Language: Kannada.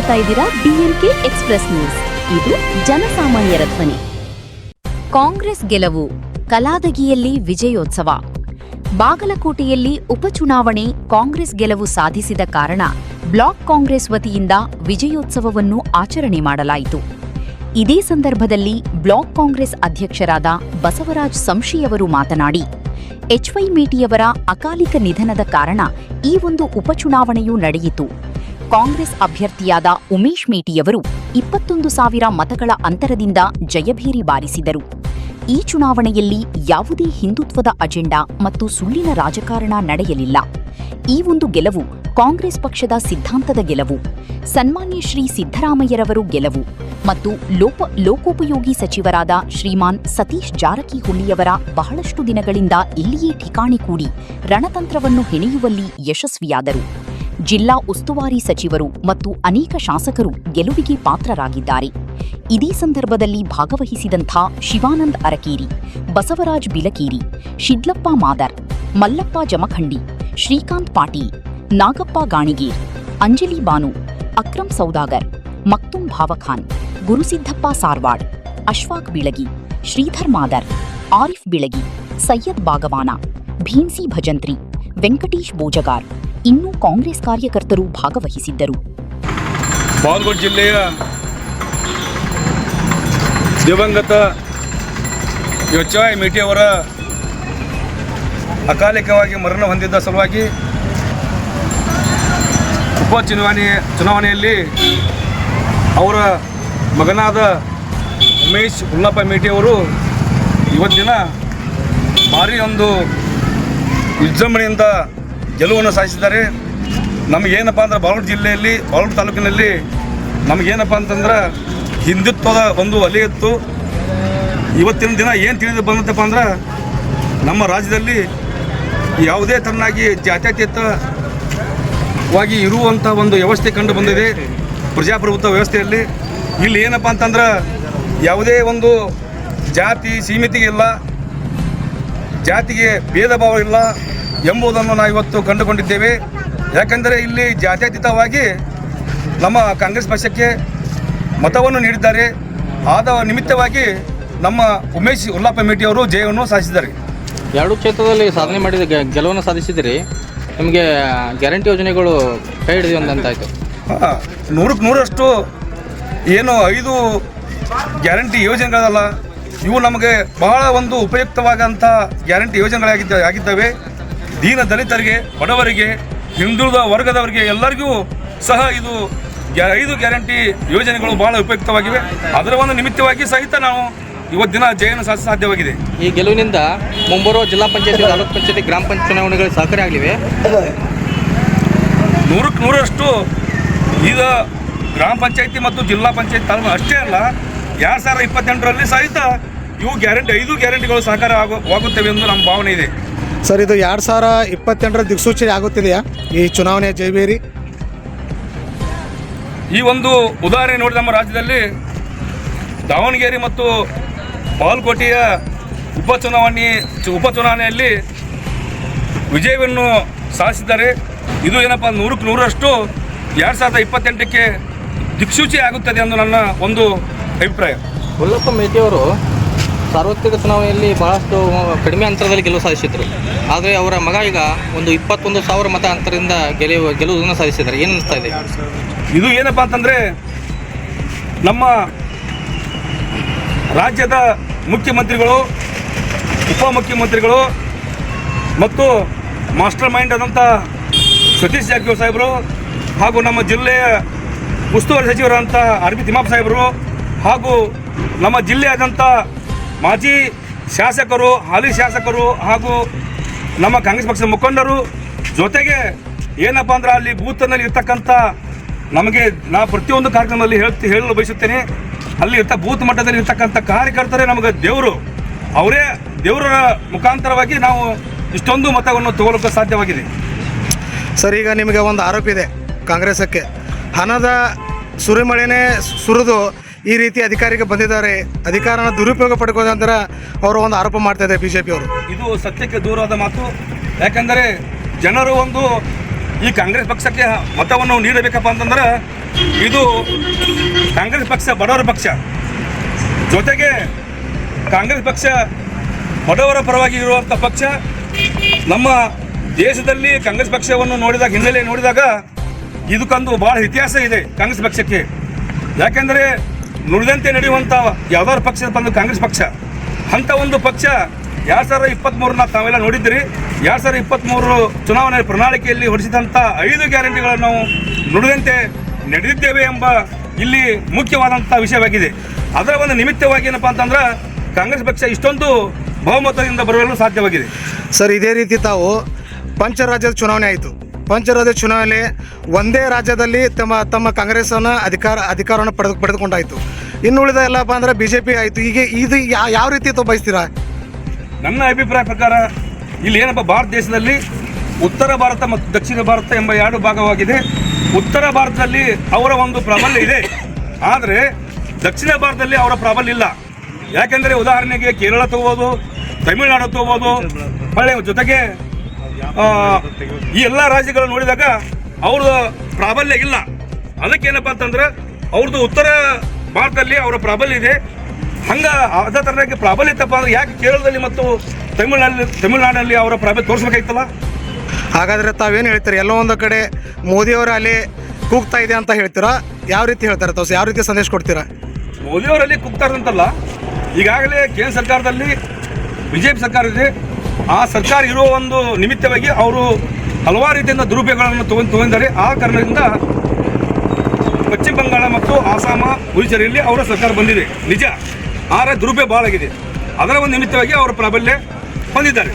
ನೋಡ್ತಾ ಇದ್ದೀರಾ DNK ಎಕ್ಸ್‌ಪ್ರೆಸ್ ನ್ಯೂಸ್. ಇದು ಜನಸಾಮಾನ್ಯರ ಧ್ವನಿ. ಕಾಂಗ್ರೆಸ್ ಗೆಲುವು, ಕಲಾದಗಿಯಲ್ಲಿ ವಿಜಯೋತ್ಸವ. ಬಾಗಲಕೋಟೆಯಲ್ಲಿ ಉಪಚುನಾವಣೆ ಕಾಂಗ್ರೆಸ್ ಗೆಲುವು ಸಾಧಿಸಿದ ಕಾರಣ ಬ್ಲಾಕ್ ಕಾಂಗ್ರೆಸ್ ವತಿಯಿಂದ ವಿಜಯೋತ್ಸವವನ್ನು ಆಚರಣೆ ಮಾಡಲಾಯಿತು. ಇದೇ ಸಂದರ್ಭದಲ್ಲಿ ಬ್ಲಾಕ್ ಕಾಂಗ್ರೆಸ್ ಅಧ್ಯಕ್ಷರಾದ ಬಸವರಾಜ್ ಸಂಶಿಯವರು ಮಾತನಾಡಿ, HY ಮೇಟಿಯವರ ಅಕಾಲಿಕ ನಿಧನದ ಕಾರಣ ಈ ಒಂದು ಉಪಚುನಾವಣೆಯೂ ನಡೆಯಿತು. ಕಾಂಗ್ರೆಸ್ ಅಭ್ಯರ್ಥಿಯಾದ ಉಮೇಶ್ ಮೇಟಿಯವರು 21,000 ಮತಗಳ ಅಂತರದಿಂದ ಜಯಭೇರಿ ಬಾರಿಸಿದರು. ಈ ಚುನಾವಣೆಯಲ್ಲಿ ಯಾವುದೇ ಹಿಂದುತ್ವದ ಅಜೆಂಡಾ ಮತ್ತು ಸುಳ್ಳಿನ ರಾಜಕಾರಣ ನಡೆಯಲಿಲ್ಲ. ಈ ಒಂದು ಗೆಲುವು ಕಾಂಗ್ರೆಸ್ ಪಕ್ಷದ ಸಿದ್ಧಾಂತದ ಗೆಲುವು, ಸನ್ಮಾನ್ಯ ಶ್ರೀ ಸಿದ್ದರಾಮಯ್ಯರವರು ಗೆಲುವು ಮತ್ತು ಲೋಕೋಪಯೋಗಿ ಸಚಿವರಾದ ಶ್ರೀಮಾನ್ ಸತೀಶ್ ಜಾರಕಿಹೊಳಿಯವರ ಬಹಳಷ್ಟು ದಿನಗಳಿಂದ ಇಲ್ಲಿಯೇ ಠಿಕಾಣಿ ಕೂಡಿ ರಣತಂತ್ರವನ್ನು ಹೆಣೆಯುವಲ್ಲಿ ಯಶಸ್ವಿಯಾದರು. ಜಿಲ್ಲಾ ಉಸ್ತುವಾರಿ ಸಚಿವರು ಮತ್ತು ಅನೇಕ ಶಾಸಕರು ಗೆಲುವಿಗೆ ಪಾತ್ರರಾಗಿದ್ದಾರೆ. ಇದೇ ಸಂದರ್ಭದಲ್ಲಿ ಭಾಗವಹಿಸಿದಂಥ ಶಿವಾನಂದ್ ಅರಕೇರಿ, ಬಸವರಾಜ್ ಬಿಲಕೇರಿ, ಶಿಡ್ಲಪ್ಪ ಮಾದರ್, ಮಲ್ಲಪ್ಪ ಜಮಖಂಡಿ, ಶ್ರೀಕಾಂತ್ ಪಾಟೀಲ್, ನಾಗಪ್ಪ ಗಾಣಿಗೇರ್, ಅಂಜಲಿ ಬಾನು, ಅಕ್ರಮ್ ಸೌದಾಗರ್, ಮಕ್ತುಂ ಭಾವಖಾನ್, ಗುರುಸಿದ್ದಪ್ಪ ಸಾರ್ವಾಡ್, ಅಶ್ವಾಕ್ ಬಿಳಗಿ, ಶ್ರೀಧರ್ ಮಾದರ್, ಆರಿಫ್ ಬಿಳಗಿ, ಸೈಯದ್ ಬಾಗವಾನ, ಭೀಮ್ಸಿ ಭಜಂತ್ರಿ, ವೆಂಕಟೇಶ್ ಬೋಜಗಾರ್ ಇನ್ನೂ ಕಾಂಗ್ರೆಸ್ ಕಾರ್ಯಕರ್ತರು ಭಾಗವಹಿಸಿದ್ದರು. ಬಾಗಲಕೋಟೆ ಜಿಲ್ಲೆಯ ದಿವಂಗತ HY ಮೇಟಿಯವರ ಅಕಾಲಿಕವಾಗಿ ಮರಣ ಹೊಂದಿದ್ದ ಸಲುವಾಗಿ ಚುನಾವಣೆಯಲ್ಲಿ ಅವರ ಮಗನಾದ ಉಮೇಶ್ ಉಲ್ಲಪ್ಪ ಮೇಟಿಯವರು ಇವತ್ತಿನ ಭಾರಿ ಒಂದು ವಿಜೃಂಭಣೆಯಿಂದ ಗೆಲುವನ್ನು ಸಾಧಿಸಿದ್ದಾರೆ. ನಮಗೇನಪ್ಪ ಅಂದ್ರೆ ಬಾಗಲಕೋಟೆ ತಾಲೂಕಿನಲ್ಲಿ ನಮಗೇನಪ್ಪ ಅಂತಂದ್ರೆ ಹಿಂದುತ್ವದ ಒಂದು ಅಲೆ ಇತ್ತು. ಇವತ್ತಿನ ದಿನ ಏನು ತಿಳಿದು ಬಂದತ್ತಪ್ಪ ಅಂದ್ರೆ ನಮ್ಮ ರಾಜ್ಯದಲ್ಲಿ ಯಾವುದೇ ತರನಾಗಿ ಜಾತ್ಯತೀತವಾಗಿ ಇರುವಂಥ ಒಂದು ವ್ಯವಸ್ಥೆ ಕಂಡು ಬಂದಿದೆ. ಪ್ರಜಾಪ್ರಭುತ್ವ ವ್ಯವಸ್ಥೆಯಲ್ಲಿ ಇಲ್ಲಿ ಏನಪ್ಪ ಅಂತಂದ್ರೆ ಯಾವುದೇ ಒಂದು ಜಾತಿ ಸೀಮಿತಿಗೆ ಇಲ್ಲ, ಜಾತಿಗೆ ಭೇದ ಭಾವ ಇಲ್ಲ ಎಂಬುದನ್ನು ನಾವು ಇವತ್ತು ಕಂಡುಕೊಂಡಿದ್ದೇವೆ. ಯಾಕೆಂದರೆ ಇಲ್ಲಿ ಜಾತ್ಯತೀತವಾಗಿ ನಮ್ಮ ಕಾಂಗ್ರೆಸ್ ಪಕ್ಷಕ್ಕೆ ಮತವನ್ನು ನೀಡಿದ್ದಾರೆ. ಆದ ನಿಮಿತ್ತವಾಗಿ ನಮ್ಮ ಉಮೇಶ್ ಉಲ್ಲಪ್ಪ ಮೇಟಿಯವರು ಜಯವನ್ನು ಸಾಧಿಸಿದ್ದಾರೆ. ಎರಡು ಕ್ಷೇತ್ರದಲ್ಲಿ ಸಾಧನೆ ಮಾಡಿದ ಗೆಲುವನ್ನು ಸಾಧಿಸಿದಿರಿ. ನಿಮಗೆ ಗ್ಯಾರಂಟಿ ಯೋಜನೆಗಳು ಕೈ ಹಿಡಿದು ಅಂತಾಯಿತು. 100ಕ್ಕೆ 100ರಷ್ಟು ಏನು 5 ಗ್ಯಾರಂಟಿ ಯೋಜನೆಗಳಲ್ಲ, ಇವು ನಮಗೆ ಬಹಳ ಒಂದು ಉಪಯುಕ್ತವಾದಂಥ ಗ್ಯಾರಂಟಿ ಯೋಜನೆಗಳಾಗಿದ್ದಾವೆ. ದೀನ ದಲಿತರಿಗೆ, ಬಡವರಿಗೆ, ಹಿಂದುಳಿದ ವರ್ಗದವರಿಗೆ ಎಲ್ಲರಿಗೂ ಸಹ ಇದು 5 ಗ್ಯಾರಂಟಿ ಯೋಜನೆಗಳು ಬಹಳ ಉಪಯುಕ್ತವಾಗಿವೆ. ಅದರ ಒಂದು ನಿಮಿತ್ತವಾಗಿ ಸಹಿತ ನಾವು ಇವತ್ತಿನ ಜಯನ ಸಾಧ್ಯವಾಗಿದೆ. ಈ ಗೆಲುವಿನಿಂದ ಮುಂಬರುವ ಜಿಲ್ಲಾ ಪಂಚಾಯತಿ, ತಾಲೂಕು ಪಂಚಾಯತಿ, ಗ್ರಾಮ ಪಂಚಾಯತ್ ಚುನಾವಣೆಗಳು ಸಹಕಾರಿ ಆಗಲಿವೆ. 100ಕ್ಕೆ 100ರಷ್ಟು ಈಗ ಗ್ರಾಮ ಪಂಚಾಯತಿ ಮತ್ತು ಜಿಲ್ಲಾ ಪಂಚಾಯತ್ ತಾಲೂಕು ಅಷ್ಟೇ ಅಲ್ಲ, 2028ರಲ್ಲಿ ಸಹಿತ ಇವು 5 ಗ್ಯಾರಂಟಿಗಳು ಸಹಕಾರ ಆಗುತ್ತವೆ ಎಂದು ನಮ್ಮ ಭಾವನೆ ಇದೆ. ಸರ್, ಇದು 2028ರ ದಿಕ್ಸೂಚನೆ ಆಗುತ್ತಿದೆಯಾ ಈ ಚುನಾವಣೆಯ ಜಯಬೇರಿ? ಈ ಒಂದು ಉದಾಹರಣೆ ನೋಡಿ, ನಮ್ಮ ರಾಜ್ಯದಲ್ಲಿ ದಾವಣಗೆರೆ ಮತ್ತು ಬಾಗಲಕೋಟೆಯ ಉಪಚುನಾವಣೆಯಲ್ಲಿ ವಿಜಯವನ್ನು ಸಾಧಿಸಿದ್ದಾರೆ. ಇದು ಏನಪ್ಪ 100ಕ್ಕೆ 100ರಷ್ಟು 2028ಕ್ಕೆ ದಿಕ್ಸೂಚಿ ಆಗುತ್ತದೆ ಎಂದು ನನ್ನ ಒಂದು ಅಭಿಪ್ರಾಯ. ಉಲ್ಲಪ್ಪ ಮೇಟಿಯವರು ಸಾರ್ವತ್ರಿಕ ಚುನಾವಣೆಯಲ್ಲಿ ಬಹಳಷ್ಟು ಕಡಿಮೆ ಅಂತರದಲ್ಲಿ ಗೆಲುವು ಸಾಧಿಸಿದರು. ಆದರೆ ಅವರ ಮಗ ಈಗ ಒಂದು 21,000 ಮತ ಅಂತರದಿಂದ ಗೆಲುವನ್ನು ಸಾಧಿಸಿದ್ದಾರೆ. ಏನು ಅನಿಸ್ತಾ ಇದೆ? ಇದು ಏನಪ್ಪ ಅಂತಂದರೆ ನಮ್ಮ ರಾಜ್ಯದ ಮುಖ್ಯಮಂತ್ರಿಗಳು, ಉಪಮುಖ್ಯಮಂತ್ರಿಗಳು ಮತ್ತು ಮಾಸ್ಟರ್ ಮೈಂಡ್ ಆದಂಥ ಸತೀಶ್ ಜಾರಕಿಹೊಳಿ ಸಾಹೇಬರು ಹಾಗೂ ನಮ್ಮ ಜಿಲ್ಲೆಯ ಉಸ್ತುವಾರಿ ಸಚಿವರಾದಂಥ RB ತಿಮ್ಮಪ್ಪ ಸಾಹೇಬರು ಹಾಗೂ ನಮ್ಮ ಜಿಲ್ಲೆಯಾದಂಥ ಮಾಜಿ ಶಾಸಕರು, ಹಾಲಿ ಶಾಸಕರು ಹಾಗೂ ನಮ್ಮ ಕಾಂಗ್ರೆಸ್ ಪಕ್ಷದ ಮುಖಂಡರು ಜೊತೆಗೆ ಏನಪ್ಪ ಅಂದ್ರೆ ಅಲ್ಲಿ ಬೂತ್ನಲ್ಲಿ ಇರ್ತಕ್ಕಂಥ ನಮಗೆ ಪ್ರತಿಯೊಂದು ಕಾರ್ಯಕ್ರಮದಲ್ಲಿ ಹೇಳಲು ಬಯಸುತ್ತೇನೆ, ಅಲ್ಲಿ ಬೂತ್ ಮಟ್ಟದಲ್ಲಿ ಇರ್ತಕ್ಕಂಥ ಕಾರ್ಯಕರ್ತರೇ ನಮಗೆ ದೇವರು. ಅವರೇ ದೇವರ ಮುಖಾಂತರವಾಗಿ ನಾವು ಇಷ್ಟೊಂದು ಮತವನ್ನು ತಗೊಳ್ಳೋಕೆ ಸಾಧ್ಯವಾಗಿದೆ. ಸರ್, ಈಗ ನಿಮಗೆ ಒಂದು ಆರೋಪ ಇದೆ, ಕಾಂಗ್ರೆಸ್ಸಕ್ಕೆ ಹಣದ ಸುರಿಮಳೆನೇ ಸುರಿದು ಈ ರೀತಿ ಅಧಿಕಾರಿಗೆ ಬಂದಿದ್ದಾರೆ, ಅಧಿಕಾರನ ದುರುಪಯೋಗ ಪಡ್ಕೋದಂತರ ಅವರು ಒಂದು ಆರೋಪ ಮಾಡ್ತಾ ಇದ್ದಾರೆ BJP ಅವರು. ಇದು ಸತ್ಯಕ್ಕೆ ದೂರವಾದ ಮಾತು. ಯಾಕೆಂದರೆ ಜನರು ಒಂದು ಈ ಕಾಂಗ್ರೆಸ್ ಪಕ್ಷಕ್ಕೆ ಮತವನ್ನು ನೀಡಬೇಕಪ್ಪ ಅಂತಂದ್ರೆ ಇದು ಕಾಂಗ್ರೆಸ್ ಪಕ್ಷ ಬಡವರ ಪಕ್ಷ. ಜೊತೆಗೆ ಕಾಂಗ್ರೆಸ್ ಪಕ್ಷ ಬಡವರ ಪರವಾಗಿ ಇರುವಂಥ ಪಕ್ಷ. ನಮ್ಮ ದೇಶದಲ್ಲಿ ಕಾಂಗ್ರೆಸ್ ಪಕ್ಷವನ್ನು ನೋಡಿದಾಗ ಹಿನ್ನೆಲೆ ನೋಡಿದಾಗ ಇದಕ್ಕೊಂದು ಭಾಳ ಇತಿಹಾಸ ಇದೆ ಕಾಂಗ್ರೆಸ್ ಪಕ್ಷಕ್ಕೆ. ಯಾಕೆಂದರೆ ನುಡಿದಂತೆ ನಡೆಯುವಂಥ ಯಾವ್ದಾದ್ರು ಪಕ್ಷ ಬಂದು ಕಾಂಗ್ರೆಸ್ ಪಕ್ಷ. ಅಂಥ ಒಂದು ಪಕ್ಷ 2023 ತಾವೆಲ್ಲ ನೋಡಿದ್ದೀರಿ. 2023 ಚುನಾವಣೆ ಪ್ರಣಾಳಿಕೆಯಲ್ಲಿ ಹೊರಡಿಸಿದಂಥ 5 ಗ್ಯಾರಂಟಿಗಳನ್ನು ನಾವು ನುಡಿದಂತೆ ನಡೆದಿದ್ದೇವೆ ಎಂಬ ಇಲ್ಲಿ ಮುಖ್ಯವಾದಂಥ ವಿಷಯವಾಗಿದೆ. ಅದರ ಒಂದು ನಿಮಿತ್ತವಾಗಿ ಏನಪ್ಪ ಅಂತಂದ್ರೆ ಕಾಂಗ್ರೆಸ್ ಪಕ್ಷ ಇಷ್ಟೊಂದು ಬಹುಮತದಿಂದ ಬರಲು ಸಾಧ್ಯವಾಗಿದೆ. ಸರ್, ಇದೇ ರೀತಿ ತಾವು ಪಂಚರಾಜ್ಯದ ಚುನಾವಣೆ ಆಯಿತು. ಪಂಚರಾಜ್ಯ ಚುನಾವಣೆ ಒಂದೇ ರಾಜ್ಯದಲ್ಲಿ ತಮ್ಮ ಕಾಂಗ್ರೆಸ್ಸನ್ನು ಅಧಿಕಾರವನ್ನು ಪಡೆದುಕೊಂಡಾಯಿತು. ಇನ್ನು ಉಳಿದ ಎಲ್ಲಪ್ಪ ಅಂದ್ರೆ BJP ಆಯಿತು. ಈಗ ಇದು ಯಾವ ರೀತಿ ತಾವು ಬಯಸ್ತೀರಾ? ನನ್ನ ಅಭಿಪ್ರಾಯ ಪ್ರಕಾರ ಇಲ್ಲಿ ಏನಪ್ಪ, ಭಾರತ ದೇಶದಲ್ಲಿ ಉತ್ತರ ಭಾರತ ಮತ್ತು ದಕ್ಷಿಣ ಭಾರತ ಎಂಬ 2 ಭಾಗವಾಗಿದೆ. ಉತ್ತರ ಭಾರತದಲ್ಲಿ ಅವರ ಒಂದು ಪ್ರಾಬಲ್ಯ ಇದೆ, ಆದರೆ ದಕ್ಷಿಣ ಭಾರತದಲ್ಲಿ ಅವರ ಪ್ರಾಬಲ್ಯ ಇಲ್ಲ. ಯಾಕೆಂದರೆ ಉದಾಹರಣೆಗೆ ಕೇರಳ ತಗೋಬೋದು, ತಮಿಳುನಾಡು ತಗೋಬೋದು, ಹೊಳ್ಳೆ ಜೊತೆಗೆ ಈ ಎಲ್ಲ ರಾಜ್ಯಗಳು ನೋಡಿದಾಗ ಅವ್ರದ್ದು ಪ್ರಾಬಲ್ಯ ಇಲ್ಲ. ಅದಕ್ಕೇನಪ್ಪ ಅಂತಂದ್ರೆ ಅವ್ರದ್ದು ಉತ್ತರ ಭಾರತದಲ್ಲಿ ಅವರ ಪ್ರಾಬಲ್ಯ ಇದೆ. ಹಂಗೆ ಅದೇ ಥರನಾಗಿ ಪ್ರಾಬಲ್ಯ ಇತ್ತಪ್ಪ ಅಂದ್ರೆ ಯಾಕೆ ಕೇರಳದಲ್ಲಿ ಮತ್ತು ತಮಿಳುನಾಡಿನಲ್ಲಿ ಅವರ ಪ್ರಾಬಲ್ಯ ತೋರಿಸ್ಬೇಕಾಯ್ತಲ್ಲ? ಹಾಗಾದರೆ ತಾವೇನು ಹೇಳ್ತೀರಿ? ಎಲ್ಲೋ ಒಂದು ಕಡೆ ಮೋದಿಯವರ ಅಲೆ ಕೂಗ್ತಾ ಇದೆ ಅಂತ ಹೇಳ್ತೀರಾ? ಯಾವ ರೀತಿ ಹೇಳ್ತಾರೆ ತಾವು? ಯಾವ ರೀತಿ ಸಂದೇಶ ಕೊಡ್ತೀರಾ? ಮೋದಿಯವರಲ್ಲಿ ಕೂಗ್ತಾರಂತಲ್ಲ, ಈಗಾಗಲೇ ಕೇಂದ್ರ ಸರ್ಕಾರದಲ್ಲಿ BJP ಸರ್ಕಾರ ಇದೆ. ಆ ಸರ್ಕಾರ ಇರುವ ಒಂದು ನಿಮಿತ್ತವಾಗಿ ಅವರು ಹಲವಾರು ರೀತಿಯಿಂದ ದುರುಪಯೋಗಗಳನ್ನು ತಗೊಂಡಿದ್ದಾರೆ. ಆ ಕಾರಣದಿಂದ ಪಶ್ಚಿಮ ಬಂಗಾಳ ಮತ್ತು ಆಸಾಮ, ಪುದುಚೇರಿಯಲ್ಲಿ ಅವರ ಸರ್ಕಾರ ಬಂದಿದೆ ನಿಜ, ಆದರೆ ದುರುಪಯೋಗ ಭಾಳ ಆಗಿದೆ. ಅದರ ಒಂದು ನಿಮಿತ್ತವಾಗಿ ಅವರ ಪ್ರಾಬಲ್ಯ ಹೊಂದಿದ್ದಾರೆ.